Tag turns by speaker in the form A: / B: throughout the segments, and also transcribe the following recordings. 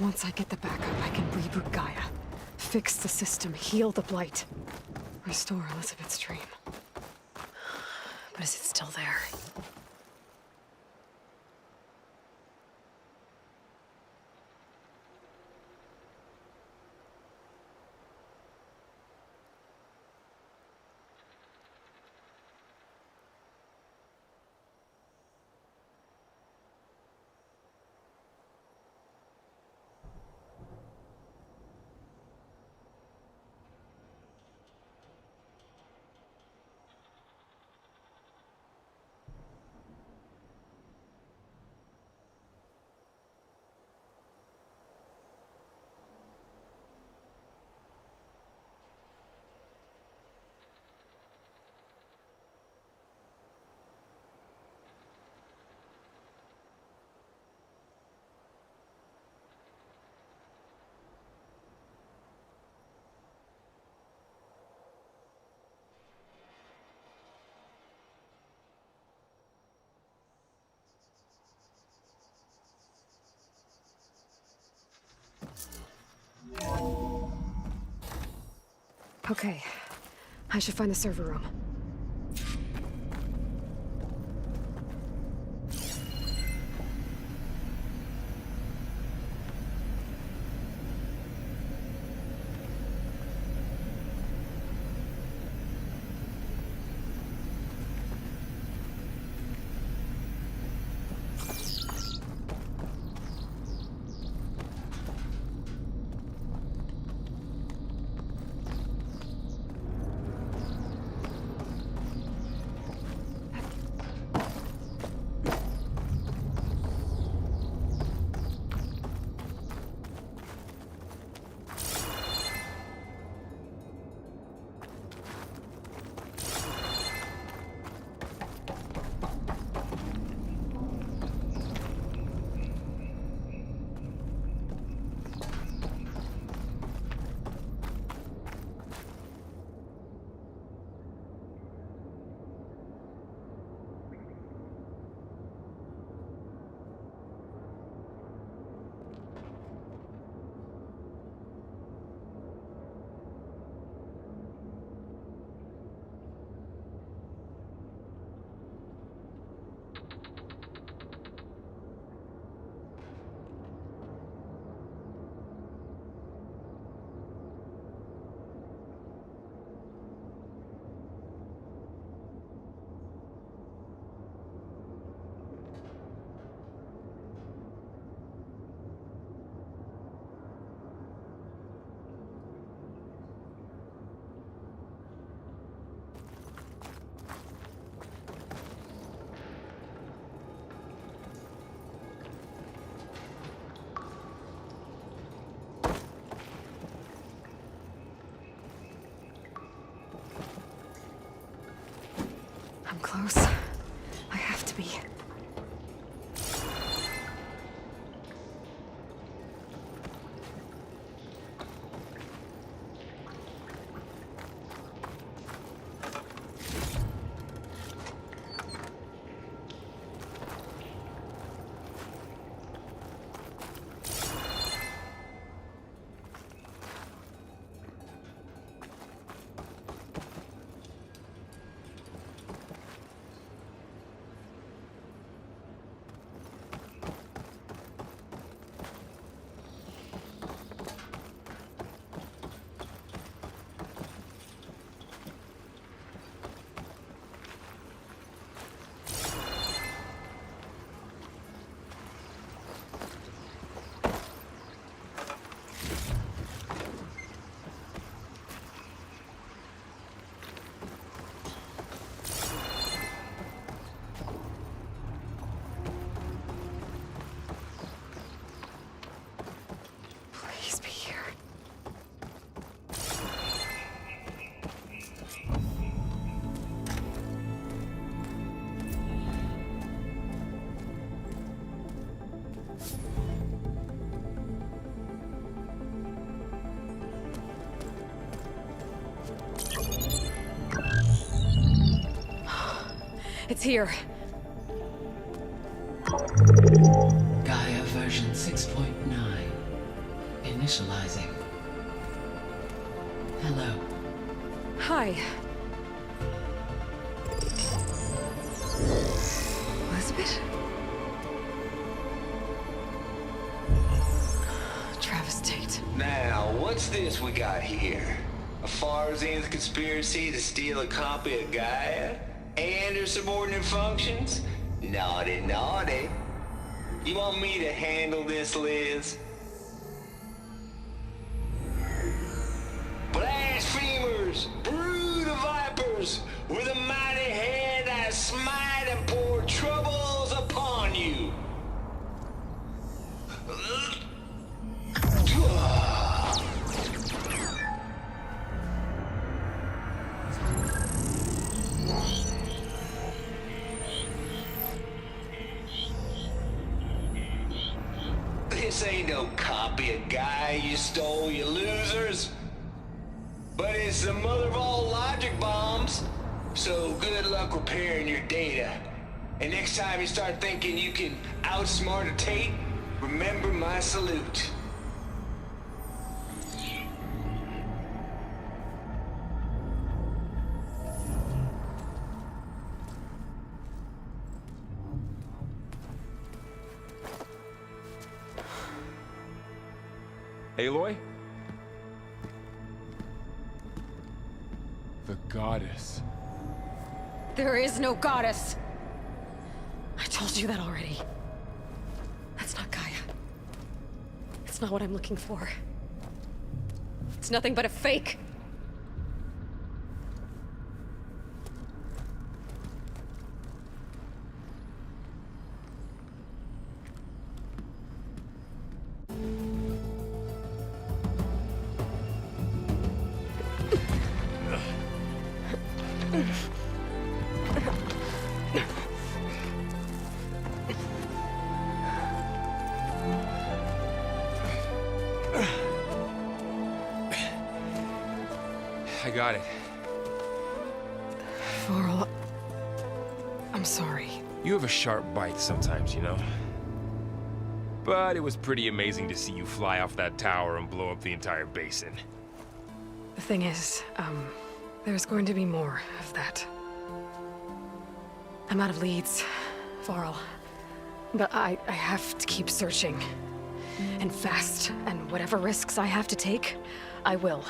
A: Once I get the backup, I can reboot Gaia. Fix the system, heal the Blight. Restore Elizabeth's dream. But is it still there? Okay. I should find the server room. I'm close. I have to be. Please be here. It's here.
B: Gaia version 6.9. initializing. Hello.
A: Hi. Elizabeth? Travis Tate.
C: Now, what's this we got here? A Farzian's conspiracy to steal a copy of Gaia? And her subordinate functions? Naughty, naughty. You want me to handle this, Liz? Blasphemers! Brood of vipers! With a mighty hand I smite and pour troubles upon you! This ain't no copy of Gaia you stole, you losers. But it's the mother of all logic bombs. So good luck repairing your data. And next time you start thinking you can outsmart a Tate, remember my salute.
D: Aloy? The goddess.
A: There is no goddess! I told you that already. That's not Gaia. It's not what I'm looking for. It's nothing but a fake.
D: I got it.
A: Varl, I'm sorry.
D: You have a sharp bite sometimes, you know? But it was pretty amazing to see you fly off that tower and blow up the entire basin.
A: The thing is, there's going to be more of that. I'm out of leads, Varl. But I have to keep searching. And fast, and whatever risks I have to take, I will.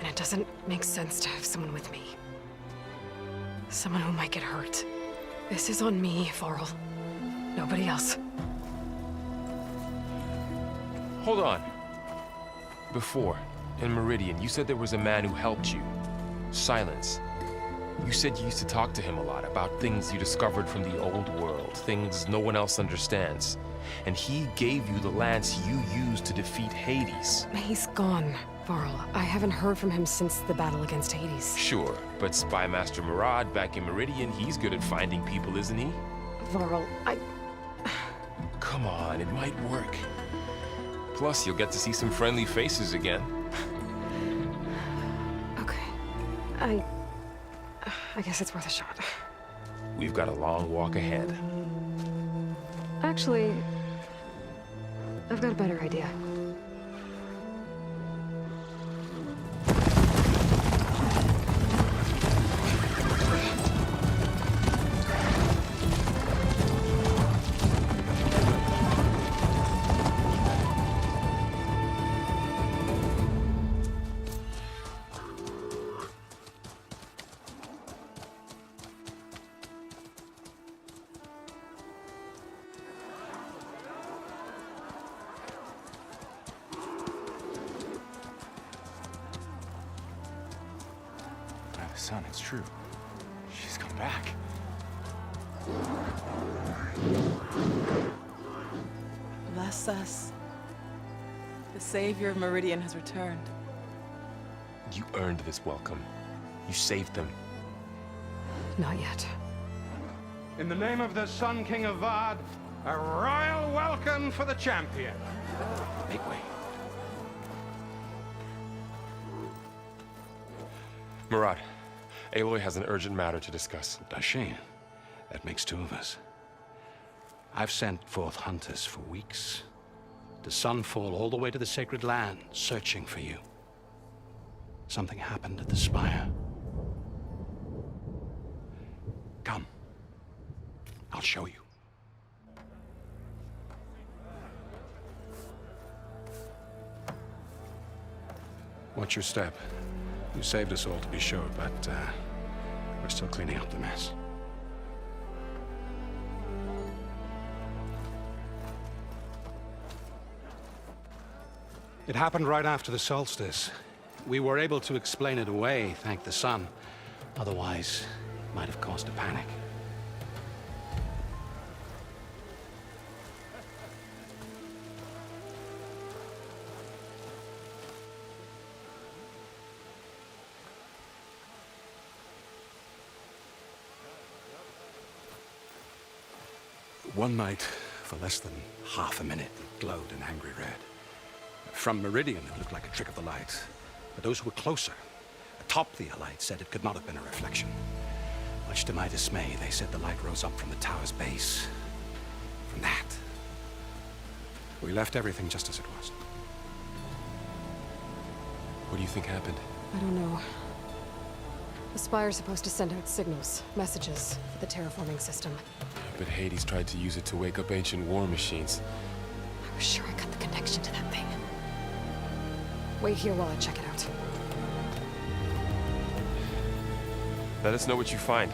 A: And it doesn't make sense to have someone with me. Someone who might get hurt. This is on me, Varl. Nobody else.
D: Hold on. Before, in Meridian, you said there was a man who helped you. Silence. You said you used to talk to him a lot about things you discovered from the old world, things no one else understands. And he gave you the lance you used to defeat Hades.
A: He's gone, Varl. I haven't heard from him since the battle against Hades.
D: Sure, but Spymaster Murad back in Meridian, he's good at finding people, isn't he?
A: Varl,
D: Come on, it might work. Plus, you'll get to see some friendly faces again.
A: Okay. I guess it's worth a shot.
D: We've got a long walk ahead.
A: Actually, I've got a better idea.
E: Son, it's true. She's come back.
F: Bless us. The savior of Meridian has returned.
D: You earned this welcome. You saved them.
A: Not yet.
G: In the name of the Sun King of Vard, a royal welcome for the champion.
E: Make way.
D: Murad, Aloy has an urgent matter to discuss.
E: Dashane, that makes two of us. I've sent forth hunters for weeks.
G: The sun fall all the way to the sacred land, searching for you. Something happened at the spire. Come. I'll show you. Watch your step. You saved us all, to be sure, but we're still cleaning up the mess. It happened right after the solstice. We were able to explain it away, thank the sun. Otherwise, it might have caused a panic. One night, for less than half a minute, it glowed an angry red. From Meridian, it looked like a trick of the light. But those who were closer, atop the light, said it could not have been a reflection. Much to my dismay, they said the light rose up from the tower's base. From that. We left everything just as it was.
D: What do you think happened?
A: I don't know. The Spire's supposed to send out signals, messages, for the terraforming system.
D: But Hades tried to use it to wake up ancient war machines.
A: I was sure I got the connection to that thing. Wait here while I check it out.
D: Let us know what you find.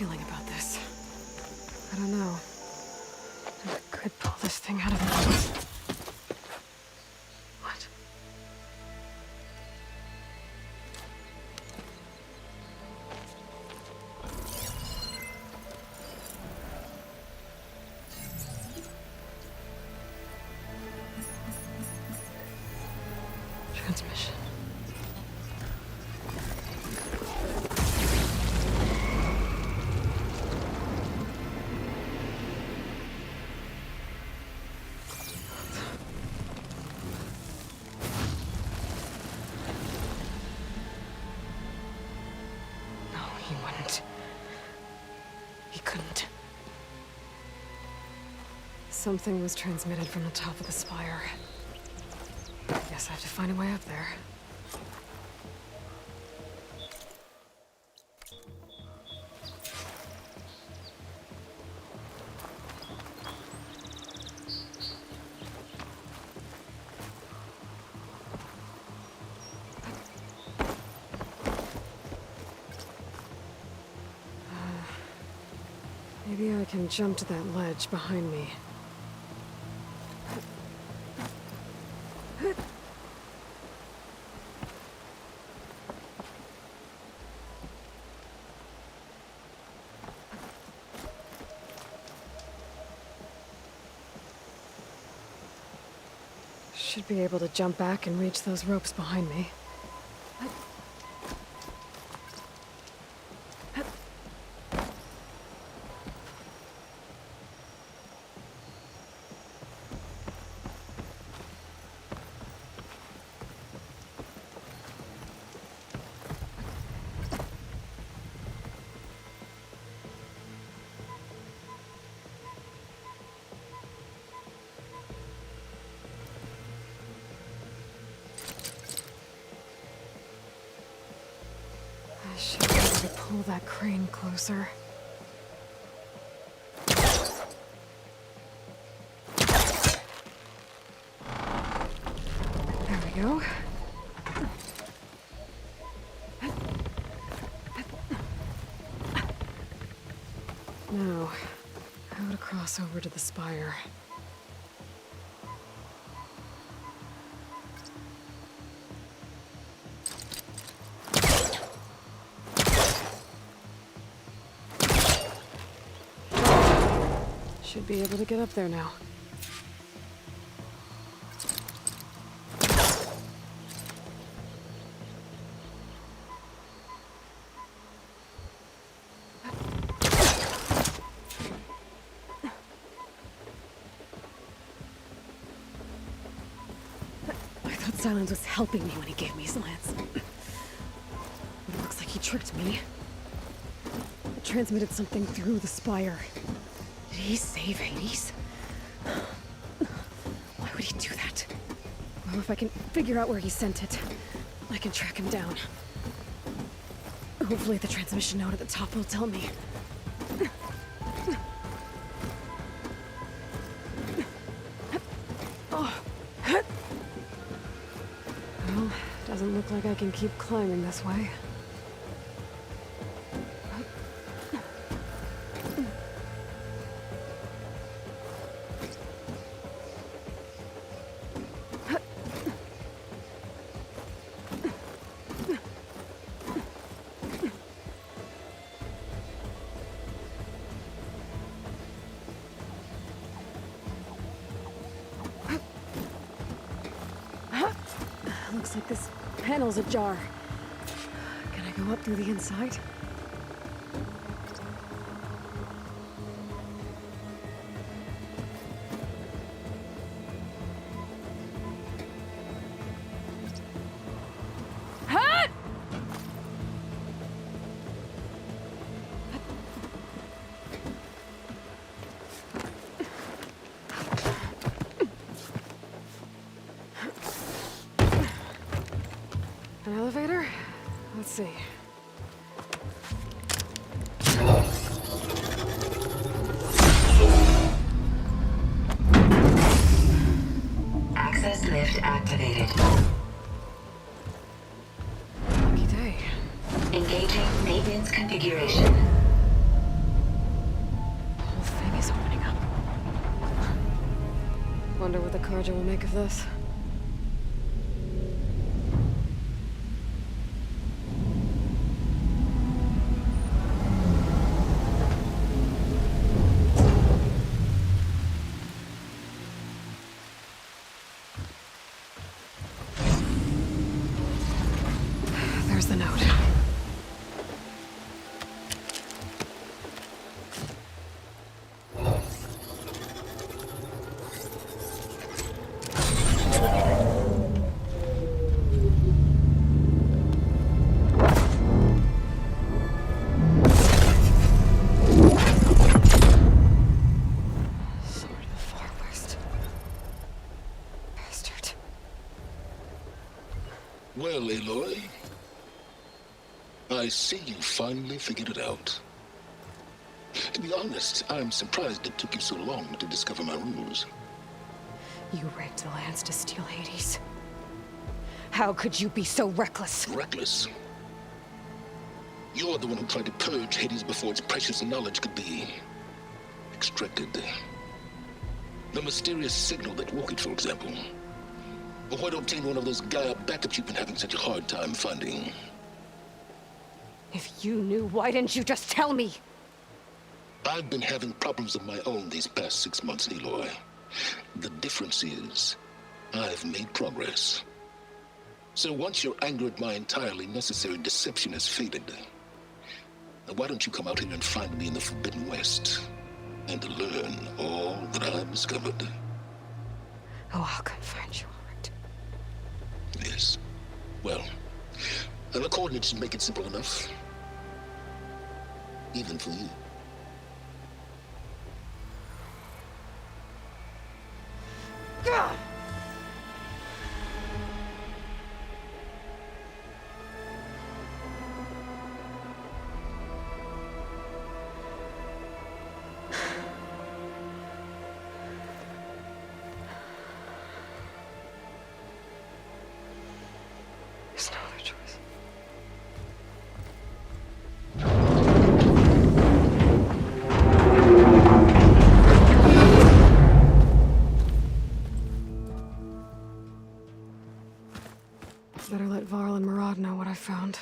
A: feeling about this. I don't know. I could pull this thing out of me. What? Transmission. No, he wouldn't. He couldn't. Something was transmitted from the top of the spire. Guess I have to find a way up there. Maybe I can jump to that ledge behind me. Should be able to jump back and reach those ropes behind me. I should be able to pull that crane closer. There we go. Now, how to cross over to the spire. Should be able to get up there now. I thought Silence was helping me when he gave me slants. But it looks like he tricked me. Transmitted something through the spire. Did he save Hades? Why would he do that? Well, if I can figure out where he sent it, I can track him down. Hopefully the transmission note at the top will tell me. Oh. Well, doesn't look like I can keep climbing this way. Looks like this panel's ajar. Can I go up through the inside? An elevator? Let's see.
B: Access lift activated.
A: Lucky day.
B: Engaging maintenance configuration.
A: Wonder what the Carja will make of this. There's the note. Sword of the Far West. Bastard.
B: Well, Aloy, I see you finally figured it out. To be honest, I'm surprised it took you so long to discover my rules.
A: You raped the lands to steal Hades. How could you be so reckless?
B: Reckless. You're the one who tried to purge Hades before its precious knowledge could be extracted. The mysterious signal that woke it, for example. Or why to obtain one of those Gaia backups you've been having such a hard time finding.
A: If you knew, why didn't you just tell me?
B: I've been having problems of my own these past 6 months, Aloy. The difference is, I've made progress. So once your anger at my entirely necessary deception has faded, why don't you come out here and find me in the Forbidden West and learn all that I've discovered?
A: Oh, I'll come find you, all right.
B: Yes. Well, and the coordinates make it simple enough. Even for you.
A: Gah! There's no other choice. Better let Varl and Murad know what I found.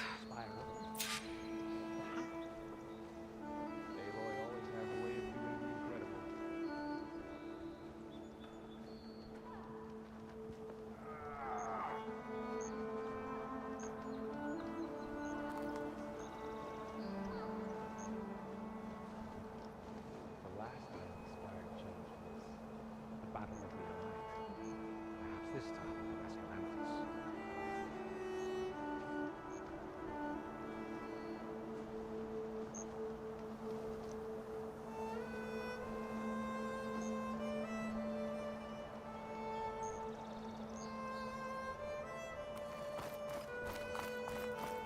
E: The last uninspired change was the Battle of the Alliance. Perhaps this time with Escalanthus.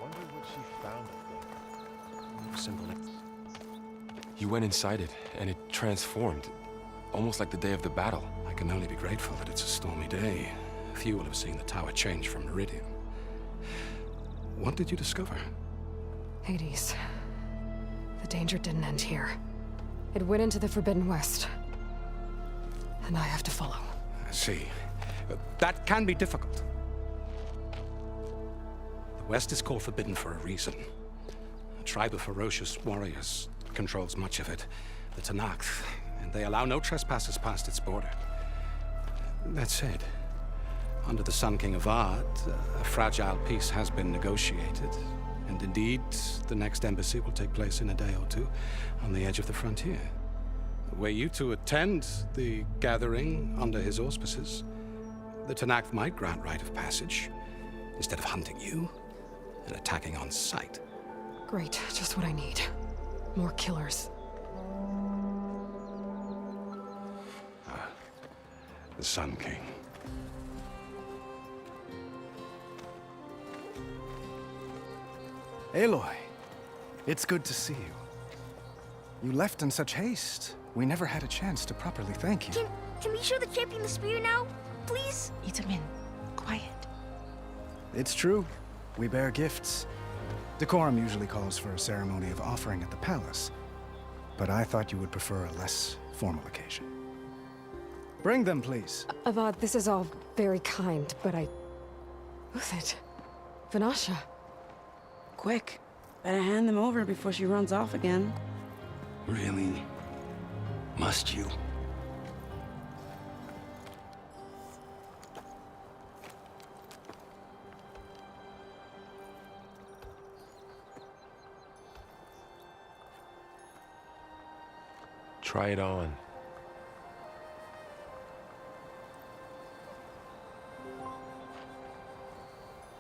E: Wonder what she found up there.
G: Symbol.
D: You went inside it, and it transformed. Almost like the day of the battle.
G: I can only be grateful that it's a stormy day. Few will have seen the tower change from Meridian. What did you discover?
A: Hades. The danger didn't end here. It went into the Forbidden West. And I have to follow.
G: I see. That can be difficult. The West is called Forbidden for a reason. A tribe of ferocious warriors controls much of it. The Tenakth, and they allow no trespassers past its border. That said, under the Sun King Avad, a fragile peace has been negotiated. And indeed, the next embassy will take place in a day or two on the edge of the frontier. Were you to attend the gathering under his auspices, the Tenakth might grant right of passage, instead of hunting you and attacking on sight.
A: Great, just what I need. More killers.
G: The Sun King.
H: Aloy, it's good to see you. You left in such haste. We never had a chance to properly thank you.
I: Can we show the champion the spear now? Please?
F: Itamin, quiet.
H: It's true. We bear gifts. Decorum usually calls for a ceremony of offering at the palace, but I thought you would prefer a less formal occasion. Bring them, please.
A: Avad, this is all very kind, but Who's it? Vanasha.
F: Quick. Better hand them over before she runs off again.
G: Really? Must you?
D: Try it on.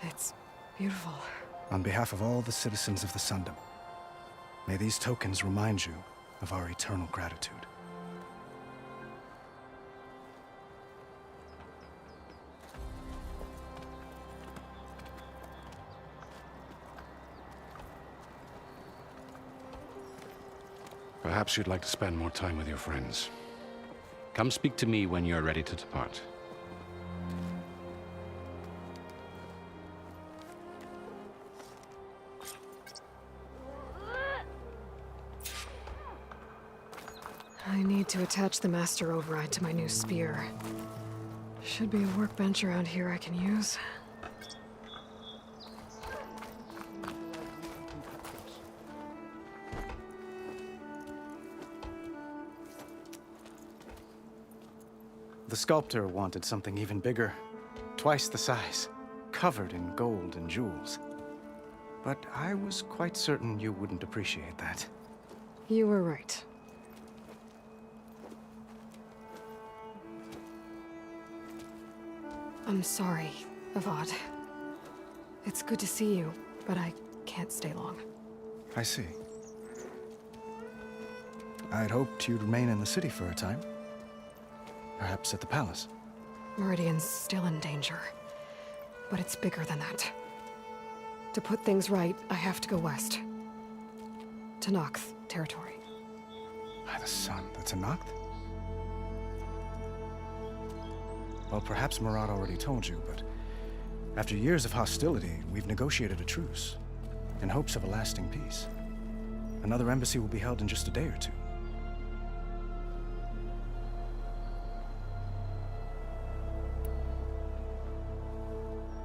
A: It's beautiful.
H: On behalf of all the citizens of the Sundom, may these tokens remind you of our eternal gratitude.
G: Perhaps you'd like to spend more time with your friends. Come speak to me when you're ready to depart.
A: I need to attach the Master Override to my new spear. Should be a workbench around here I can use.
H: The sculptor wanted something even bigger, twice the size, covered in gold and jewels. But I was quite certain you wouldn't appreciate that.
A: You were right. I'm sorry, Avad. It's good to see you, but I can't stay long.
H: I see. I'd hoped you'd remain in the city for a time. Perhaps at the palace.
A: Meridian's still in danger, but it's bigger than that. To put things right, I have to go west. To Noct territory.
H: By the sun, that's a Noct? Well, perhaps Murad already told you, but after years of hostility, we've negotiated a truce, in hopes of a lasting peace. Another embassy will be held in just a day or two.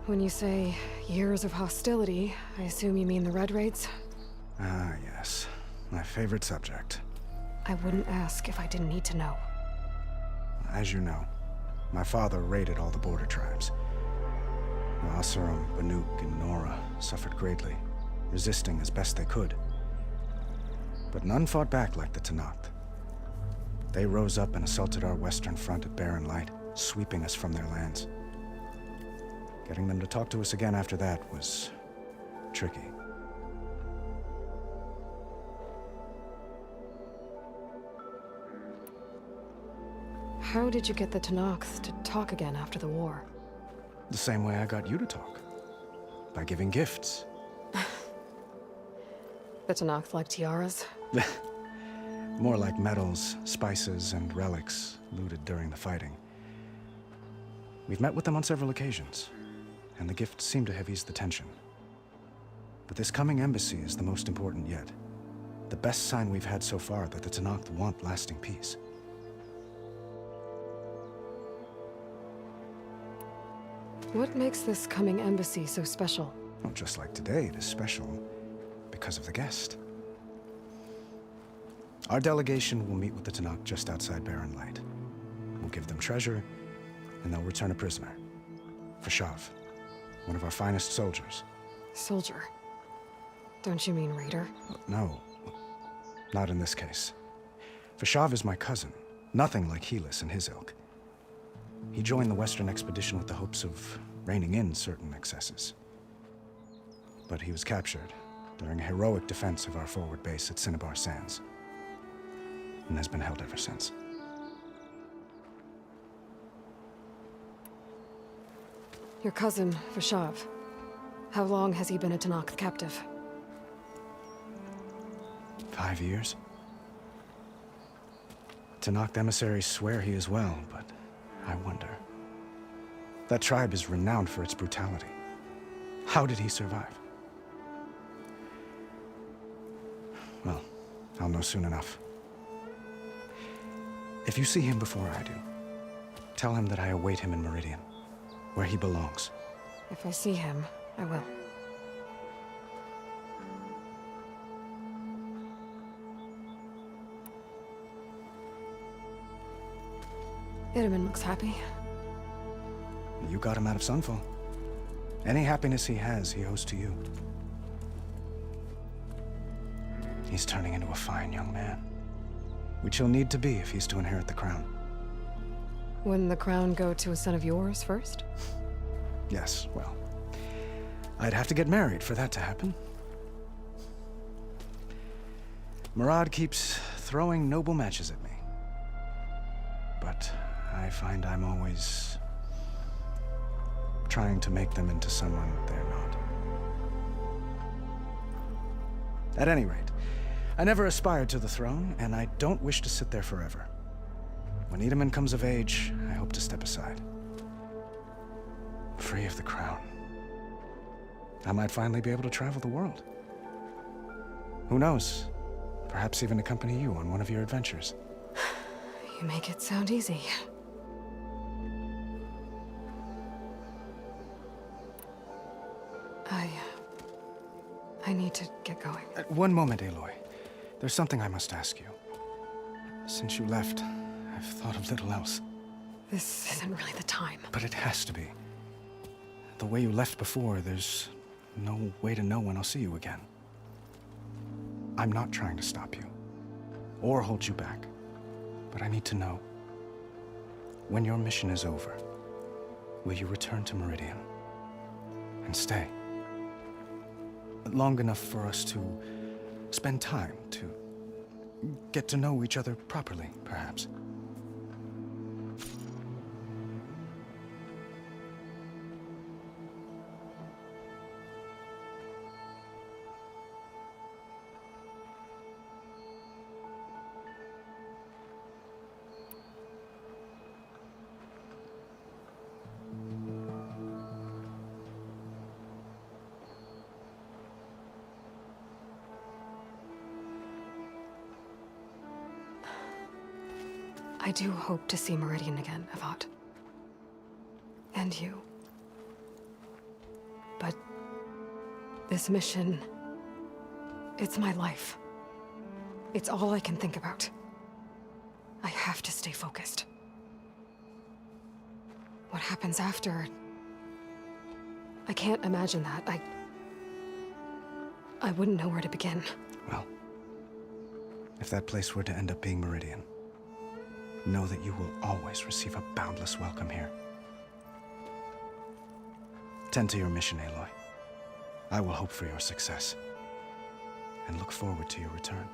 A: When you say years of hostility, I assume you mean the Red Raids?
H: Ah, yes. My favorite subject.
A: I wouldn't ask if I didn't need to know.
H: As you know, my father raided all the border tribes. The Asurum, Banuk, and Nora suffered greatly, resisting as best they could. But none fought back like the Tenakth. They rose up and assaulted our western front at Barren Light, sweeping us from their lands. Getting them to talk to us again after that was tricky.
A: How did you get the Tenakth to talk again after the war?
H: The same way I got you to talk. By giving gifts.
A: The Tenakth like tiaras?
H: More like medals, spices, and relics looted during the fighting. We've met with them on several occasions, and the gifts seem to have eased the tension. But this coming embassy is the most important yet. The best sign we've had so far that the Tenakth want lasting peace.
A: What makes this coming embassy so special?
H: Well, just like today, it is special because of the guest. Our delegation will meet with the Tenakth just outside Barren Light. We'll give them treasure, and they'll return a prisoner. Fashav, one of our finest soldiers.
A: Soldier? Don't you mean raider?
H: No, not in this case. Fashav is my cousin, nothing like Helis and his ilk. He joined the Western expedition with the hopes of reining in certain excesses. But he was captured during a heroic defense of our forward base at Cinnabar Sands, and has been held ever since.
A: Your cousin, Fashav. How long has he been a Tenakth captive?
H: 5 years. Tenakth emissaries swear he is well, but I wonder. That tribe is renowned for its brutality. How did he survive? Well, I'll know soon enough. If you see him before I do, Tell him that I await him in Meridian, where he belongs.
A: If I see him, I will. Itamen looks happy.
H: You got him out of Sunfall. Any happiness he has, he owes to you. He's turning into a fine young man, which he'll need to be if he's to inherit the crown.
A: Wouldn't the crown go to a son of yours first?
H: Yes, well, I'd have to get married for that to happen. Murad keeps throwing noble matches at me. But I find I'm always trying to make them into someone they're not. At any rate, I never aspired to the throne, and I don't wish to sit there forever. When Itamen comes of age, I hope to step aside. Free of the crown. I might finally be able to travel the world. Who knows? Perhaps even accompany you on one of your adventures.
A: You make it sound easy. I need to get going.
H: One moment, Aloy. There's something I must ask you. Since you left, I've thought of little else.
A: This isn't really the time.
H: But it has to be. The way you left before, there's no way to know when I'll see you again. I'm not trying to stop you, or hold you back. But I need to know, when your mission is over, will you return to Meridian? And stay? Long enough for us to spend time, to get to know each other properly, perhaps.
A: I do hope to see Meridian again, Avad. And you. But this mission, it's my life. It's all I can think about. I have to stay focused. What happens after? I can't imagine that. I wouldn't know where to begin.
H: Well, if that place were to end up being Meridian, know that you will always receive a boundless welcome here. Tend to your mission, Aloy. I will hope for your success, and look forward to your return.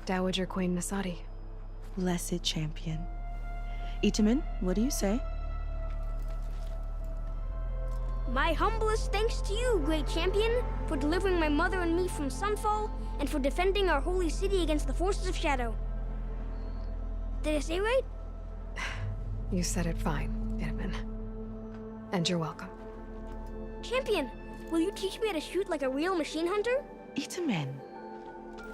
A: Dowager Queen Nasadi.
F: Blessed champion. Itamen, what do you say?
I: My humblest thanks to you, great champion, for delivering my mother and me from Sunfall, and for defending our holy city against the forces of Shadow. Did I say right?
A: You said it fine, Itamen. And you're welcome.
I: Champion, will you teach me how to shoot like a real machine hunter?
F: Itamen.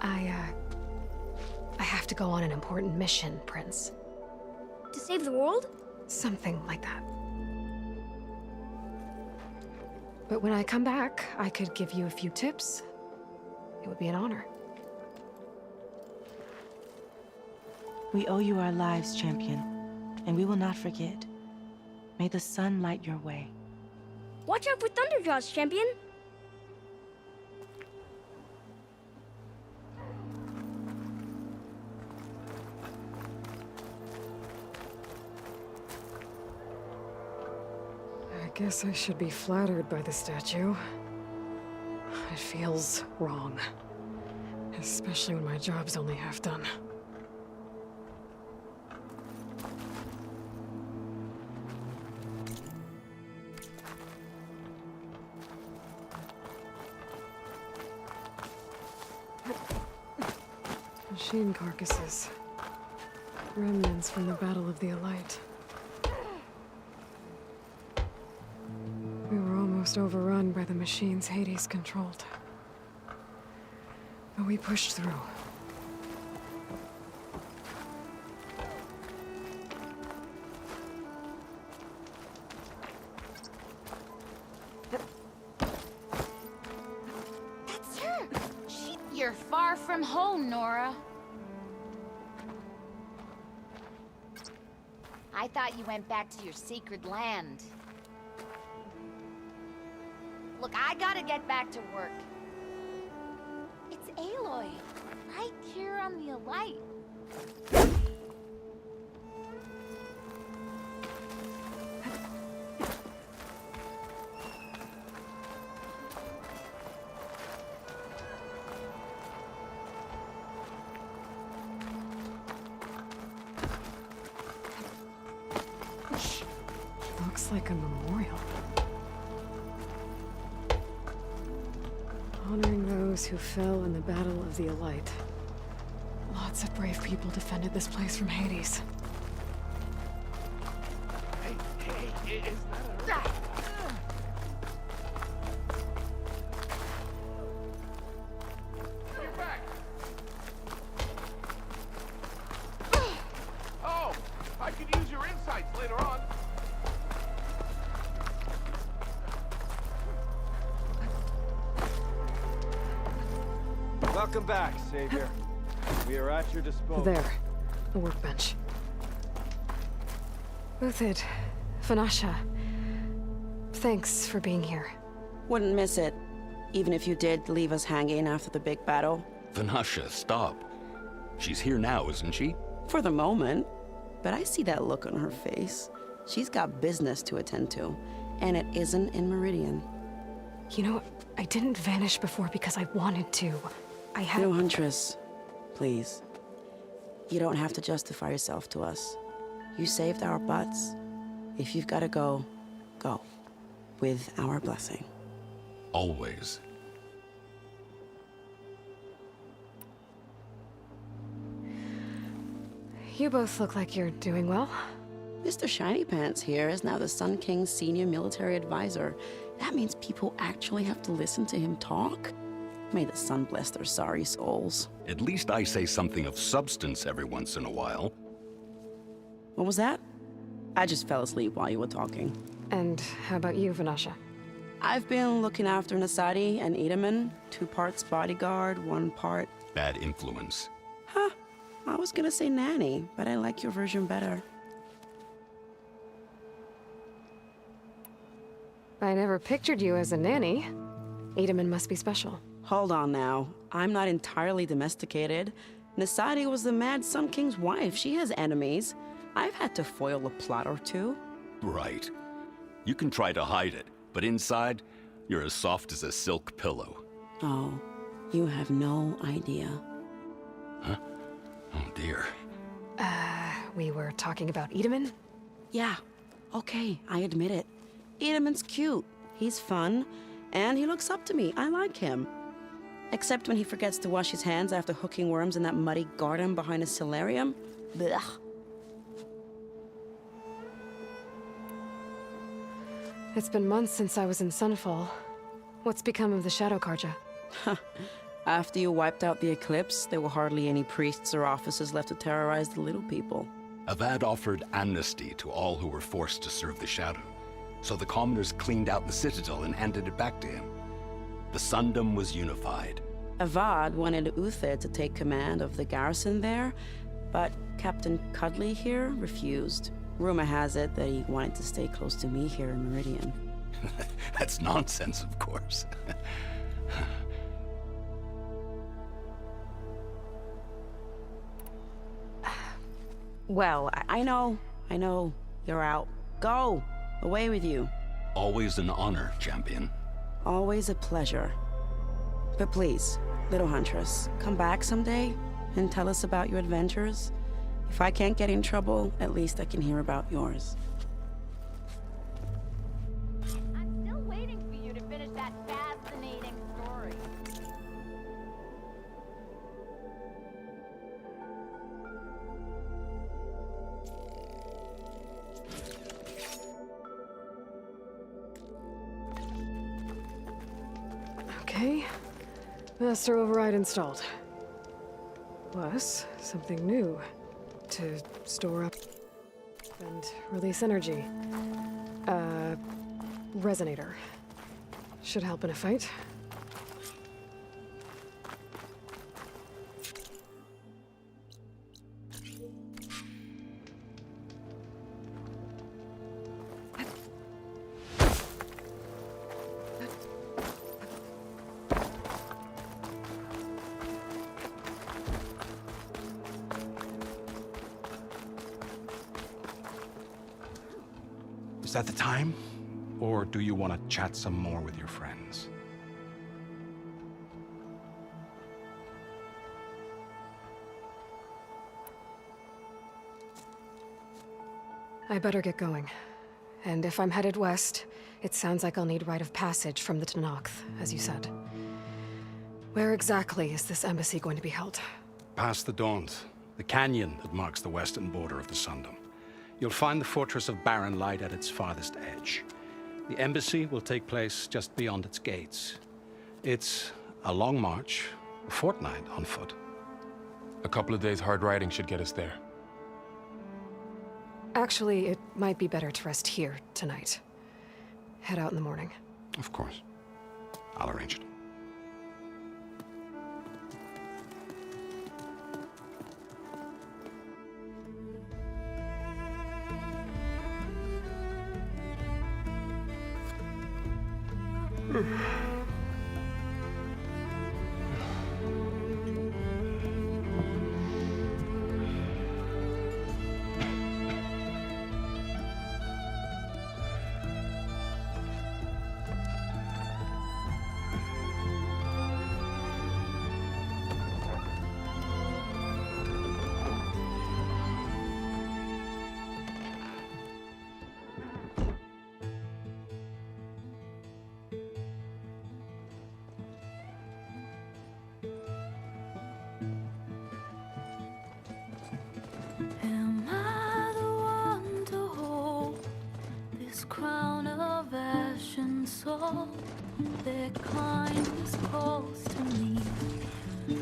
A: I have to go on an important mission, Prince.
I: To save the world?
A: Something like that. But when I come back, I could give you a few tips. It would be an honor.
F: We owe you our lives, champion, and we will not forget. May the sun light your way.
I: Watch out for Thunderjaws, champion!
A: I guess I should be flattered by the statue. It feels wrong. Especially when my job's only half done. Machine carcasses. Remnants from the Battle of the Elite. We were almost overrun by the machines Hades controlled. But we pushed through.
J: That's her! You're far from home, Nora. I thought you went back to your sacred land. Look, I gotta get back to work. It's Aloy, right here on the Elite.
A: Looks like a memorial. Honoring those who fell in the Battle of the Elite. Lots of brave people defended this place from Hades.
K: Oh, I could use your insights later on.
L: Welcome back, Savior. We are at your disposal.
A: There, the workbench. Uthid, Vanasha, thanks for being here.
M: Wouldn't miss it, even if you did leave us hanging after the big battle.
G: Vanasha, stop. She's here now, isn't she?
M: For the moment. But I see that look on her face. She's got business to attend to, and it isn't in Meridian.
A: You know, I didn't vanish before because I wanted to. I had—
M: No, Huntress. Please. You don't have to justify yourself to us. You saved our butts. If you've got to go, go. With our blessing.
G: Always.
A: You both look like you're doing well.
M: Mr. Shiny Pants here is now the Sun King's senior military advisor. That means people actually have to listen to him talk? May the sun bless their sorry souls.
G: At least I say something of substance every once in a while.
M: What was that? I just fell asleep while you were talking.
A: And how about you, Vanasha?
M: I've been looking after Nasadi and Itamen. 2 parts bodyguard, 1 part...
G: Bad influence.
M: Huh. I was gonna say nanny, but I like your version better.
A: I never pictured you as a nanny. Itamen must be special.
M: Hold on now. I'm not entirely domesticated. Nasadi was the Mad Sun King's wife. She has enemies. I've had to foil a plot or 2.
G: Right. You can try to hide it, but inside, you're as soft as a silk pillow.
M: Oh, you have no idea.
G: Huh? Oh, dear.
A: We were talking about Edaman?
M: Yeah, okay, I admit it. Edaman's cute. He's fun, and he looks up to me. I like him. Except when he forgets to wash his hands after hooking worms in that muddy garden behind a solarium. Blech.
A: It's been months since I was in Sunfall. What's become of the Shadow Carja?
M: After you wiped out the Eclipse, there were hardly any priests or officers left to terrorize the little people.
G: Avad offered amnesty to all who were forced to serve the Shadow. So the commoners cleaned out the Citadel and handed it back to him. The Sundom was unified.
M: Avad wanted Uther to take command of the garrison there, but Captain Cudley here refused. Rumor has it that he wanted to stay close to me here in Meridian.
G: That's nonsense, of course.
A: Well,
M: I know. You're out. Go! Away with you.
G: Always an honor, champion.
M: Always a pleasure. But please, little Huntress, come back someday and tell us about your adventures. If I can't get in trouble, at least I can hear about yours.
J: I'm still waiting for you to finish that fascinating story.
A: Okay. Master override installed. Plus, something new. To store up and release energy. Resonator. Should help in a fight.
G: Is that the time? Or do you want to chat some more with your friends?
A: I better get going. And if I'm headed west, it sounds like I'll need rite of passage from the Tenakth, as you said. Where exactly is this embassy going to be held?
G: Past the Daunt, the canyon that marks the western border of the Sundom. You'll find the fortress of Barren Light at its farthest edge. The embassy will take place just beyond its gates. It's a long march, a fortnight on foot.
D: A couple of days hard riding should get us there.
A: Actually, it might be better to rest here tonight. Head out in the morning.
G: Of course. I'll arrange it.
N: Am I the one to hold this crown of ash and salt? Their kindness calls to me.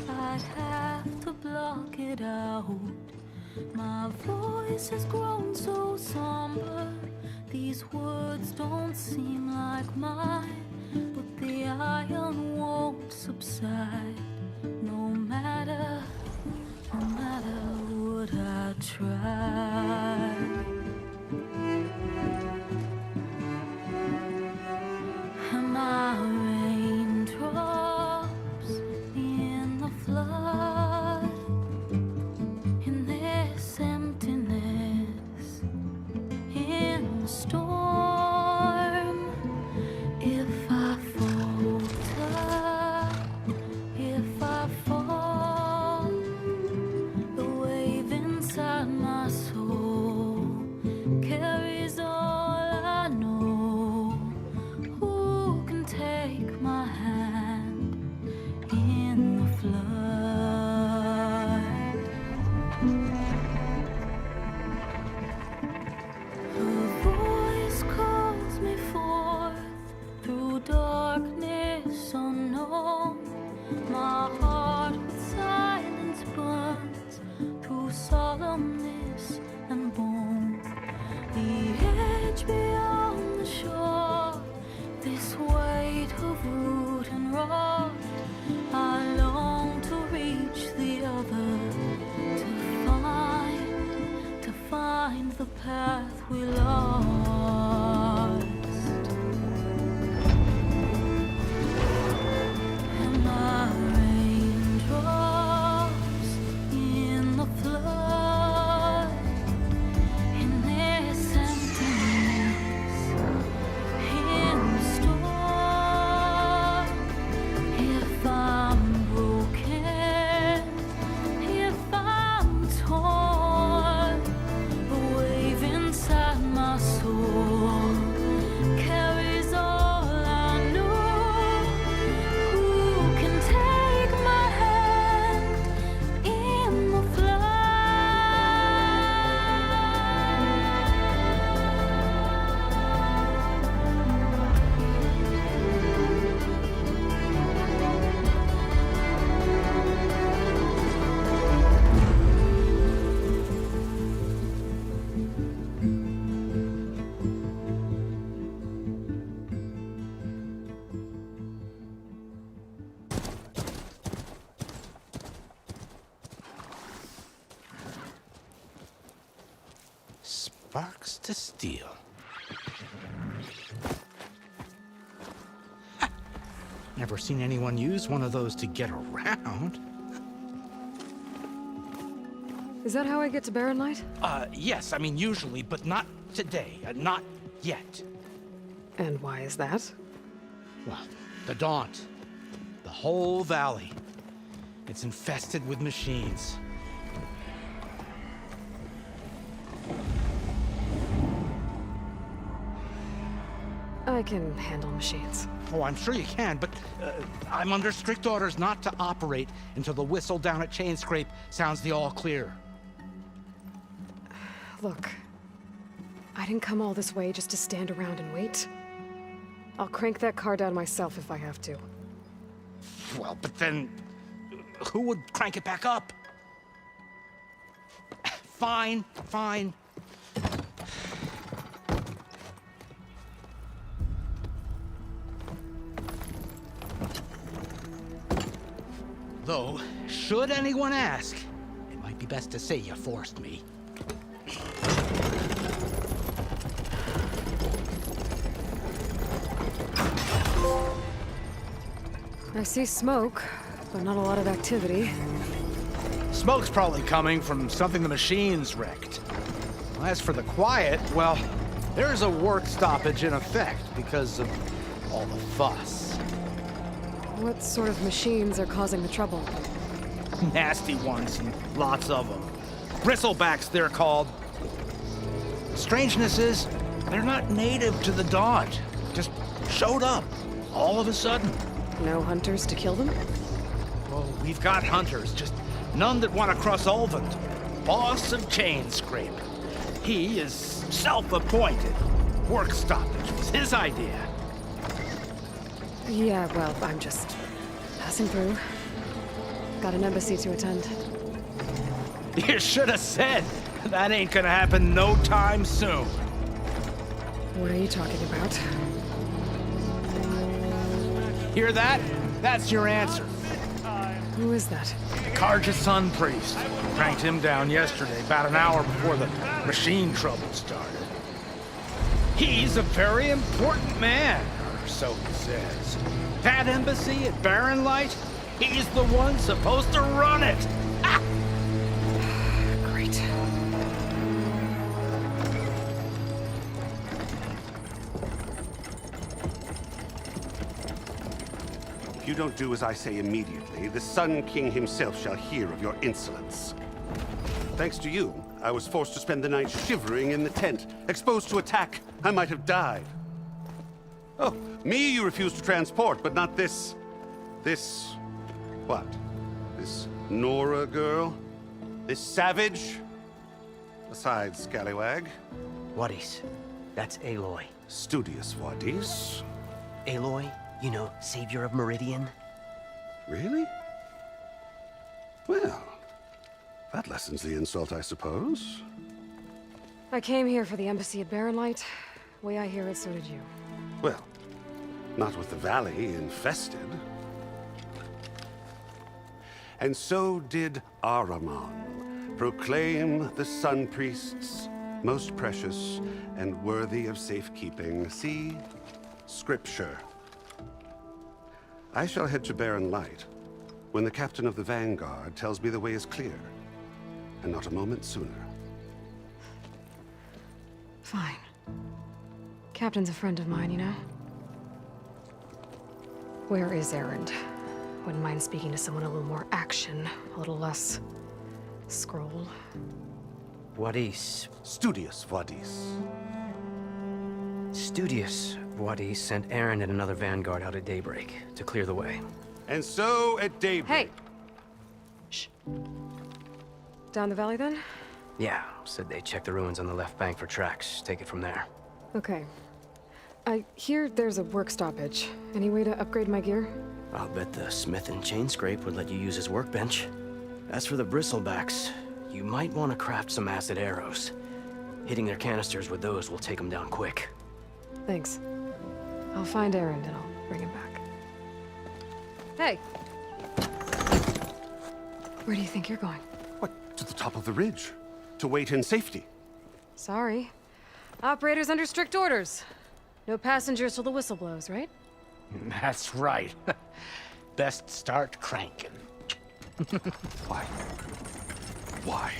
N: I'd have to block it out. My voice has grown so somber. These words don't seem like mine, but the iron won't subside. No matter what I try. Am I raindrops in the flood? In this emptiness, in the storm. If I falter, if I fall, the
G: Sparks to steel. Never seen anyone use one of those to get around.
A: Is that how I get to Barren Light?
G: Yes, I mean usually, but not today. Not yet.
A: And why is that?
G: Well, the Daunt. The whole valley. It's infested with machines.
A: I can handle machines.
G: Oh, I'm sure you can, but I'm under strict orders not to operate until the whistle down at Chainscrape sounds the all clear.
A: Look, I didn't come all this way just to stand around and wait. I'll crank that car down myself if I have to.
G: Well, but then who would crank it back up? Fine, fine. Though, should anyone ask, it might be best to say you forced me.
A: I see smoke, but not a lot of activity.
G: Smoke's probably coming from something the machines wrecked. As for the quiet, well, there's a work stoppage in effect because of all the fuss.
A: What sort of machines are causing the trouble?
G: Nasty ones, and lots of them. Bristlebacks, they're called. Strangeness is, they're not native to the Daunt. Just showed up, all of a sudden.
A: No hunters to kill them?
G: Oh, we've got hunters, just none that want to cross Ulvund. Boss of Chainscrape. He is self-appointed. Work stoppage was his idea.
A: Yeah, well, I'm just passing through. Got an embassy to attend.
G: You should have said. That ain't gonna happen no time soon.
A: What are you talking about?
G: Hear that? That's your answer.
A: Who is that?
G: Carja Sun Priest. Cranked him down yesterday, about an hour before the machine trouble started. He's a very important man, or so he says. That embassy at Barren Light, he's the one supposed to run it. Ah!
A: Great.
O: If you don't do as I say immediately, the Sun King himself shall hear of your insolence. Thanks to you, I was forced to spend the night shivering in the tent, exposed to attack. I might have died. Oh, me you refused to transport, but not this... what? This Nora girl? This savage? Besides, scallywag.
P: Wadis. That's Aloy.
O: Studious Wadis.
P: Aloy, you know, savior of Meridian.
O: Really? Well, that lessens the insult, I suppose.
A: I came here for the embassy at Barren Light. Way I hear it, so did you.
O: Well, not with the valley infested. And so did Ahriman proclaim the Sun Priests most precious and worthy of safekeeping. See? Scripture. I shall head to Barren Light when the captain of the Vanguard tells me the way is clear, and not a moment sooner.
A: Fine. Captain's a friend of mine, you know? Where is Erend? Wouldn't mind speaking to someone a little more action, a little less scroll.
P: Wadis.
O: Studious Wadis.
P: Studious Wadis sent Aaron and another vanguard out at daybreak to clear the way.
O: And so at daybreak...
A: Hey! Shh. Down the valley, then?
P: Yeah, said they check the ruins on the left bank for tracks. Take it from there.
A: Okay. I hear there's a work stoppage. Any way to upgrade my gear?
P: I'll bet the smith in Chainscrape would let you use his workbench. As for the Bristlebacks, you might want to craft some acid arrows. Hitting their canisters with those will take them down quick.
A: Thanks. I'll find Erend and I'll bring him back. Hey! Where do you think you're going?
O: What, to the top of the ridge? To wait in safety?
A: Sorry. Operators under strict orders. No passengers till the whistle blows, right?
Q: That's right. Best start cranking.
G: Why? Why?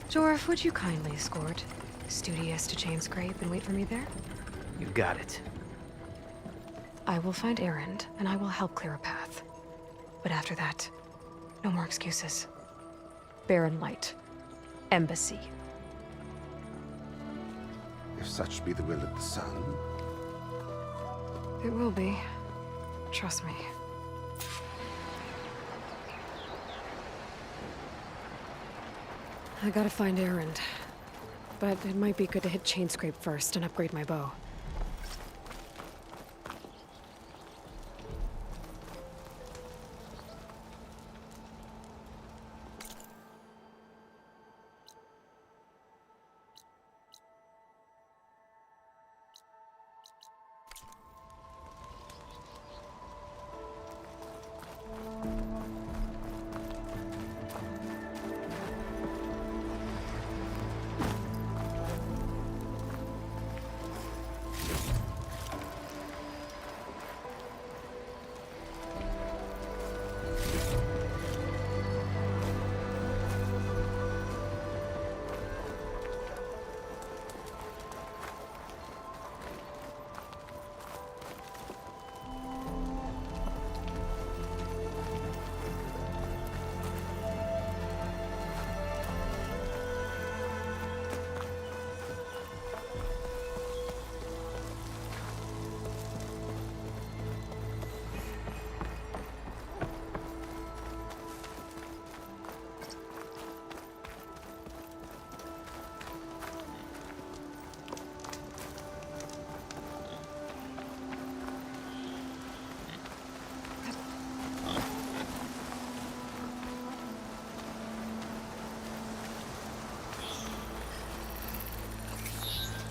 A: Jorf, would you kindly escort Studious to Chainscrape and wait for me there?
P: You got it.
A: I will find Erend, and I will help clear a path. But after that, no more excuses. Barren Light. Embassy.
O: If such be the will of the sun.
A: It will be. Trust me. I gotta find Erend. But it might be good to hit Chainscrape first and upgrade my bow.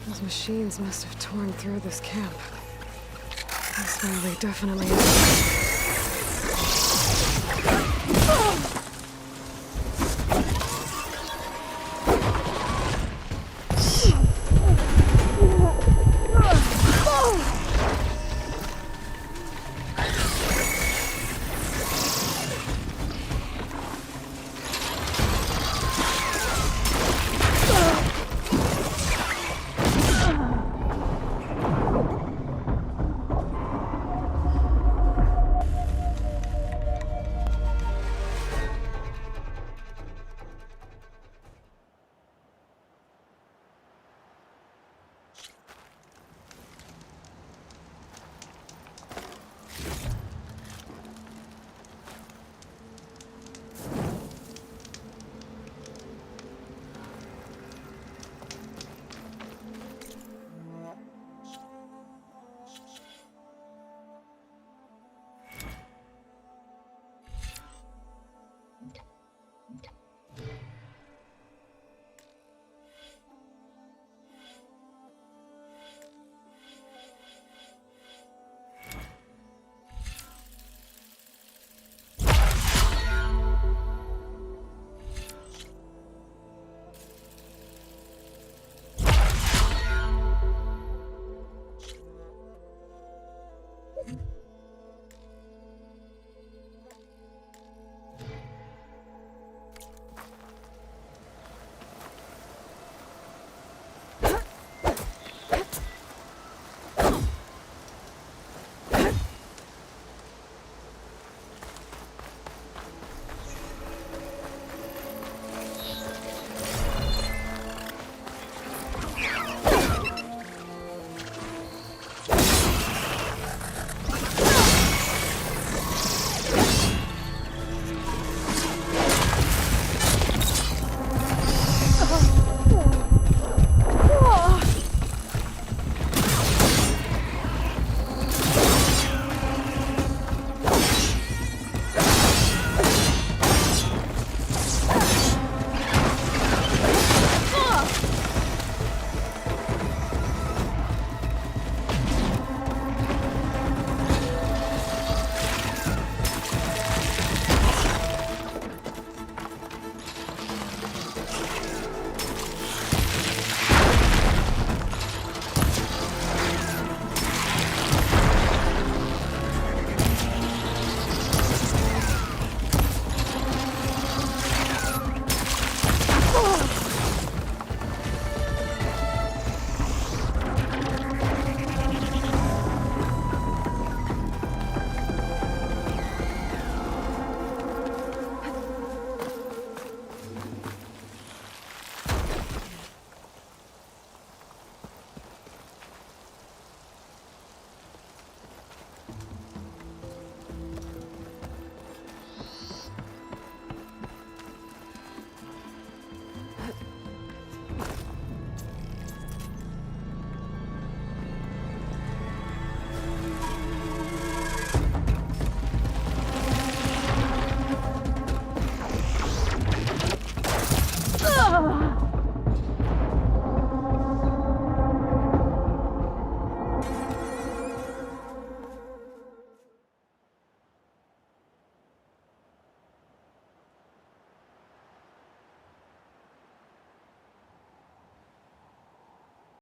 A: Those machines must have torn through this camp. This way they definitely are.